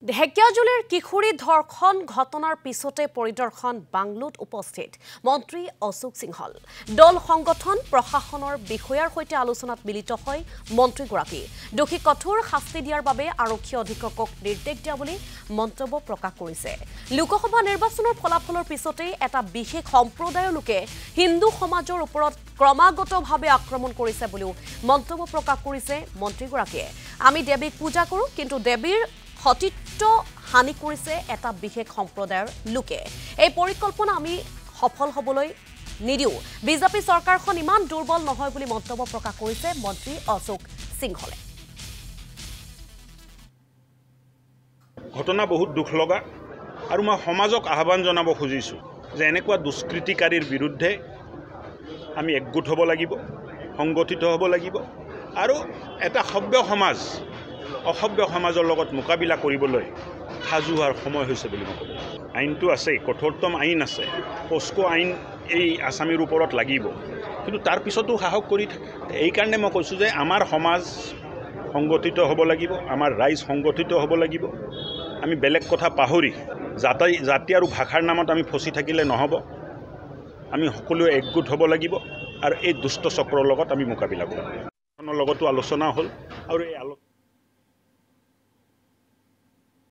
ঢেকিয়াজুলিৰ কিশোৰী ধৰ্ষণ ঘটনাৰ পিছতে পৰিদৰ্শন বাংলুত উপস্থিত মন্ত্ৰী অশোক সিংহল দল সংগঠন প্ৰশাসনৰ বিষয়াৰ সৈতে আলোচনাত মিলিত হয় মন্ত্ৰীগৰাকী দোষী কঠোৰ শাস্তি দিয়াৰ বাবে আৰক্ষী অধীক্ষকক নিৰ্দেশ দিয়া বুলি মন্তব্য প্ৰকাশ কৰিছে লোকসভা নিৰ্বাচনৰ ফলাফলৰ পিছতে এটা বিশেষ সম্প্ৰদায়ৰ লোকে হিন্দু সমাজৰ ওপৰত ক্ৰমাগতভাৱে আক্ৰমণ কৰিছে বুলিও মন্তব্য প্ৰকাশ কৰিছে মন্ত্ৰীগৰাকীয়ে আমি দেৱীক পূজা কৰোঁ কিন্তু দেৱীৰ সতীত্ব হানি কৰিছে এটা বিশেষ সম্প্ৰদায়ৰ লোকে এই পৰিকল্পনা আমি সফল হ'বলৈ নিদিও বিজেপি চৰকাৰখন ইমান দুৰ্বল নহয় বুলি মন্তব্য প্ৰকাশ কৰিছে মন্ত্ৰী অশোক সিংহলে ঘটনা বহুত দুখ লগা আৰু মই সমাজক আহ্বান জনাব খুজিছো যে এনেকুৱা দুষ্কৃতিকাৰীৰ বিৰুদ্ধে আমি একগোট হ'ব লাগিব সংগঠিত হ'ব লাগিব আৰু এটা সভ্য সমাজ অসভ্য সমাজৰ লগত মোকাবিলা কৰিবলৈ সাজু হোৱাৰ সময় হৈছে বুলি মই কওঁ আইনটো আছে কঠোৰতম আইন আছে পস্কো আইন এই আসামীৰ ওপৰত লাগিব কিন্তু তাৰ পিছতো সাহস কৰি থাকে এই কাৰণে মই কৈছোঁ যে আমাৰ সমাজ সংগঠিত হ'ব লাগিব আমাৰ ৰাইজ সংগঠিত হ'ব লাগিব আমি বেলেগ কথা পাহৰি জাতি আৰু ভাষাৰ নামত আমি ফচি থাকিলে নহ'ব আমি সকলোৱে একগোট হ'ব লাগিব আৰু এই দুষ্ট চক্ৰৰ লগত আমি মোকাবিলা কৰিম লগতো আলোচনা হ'ল আৰু এই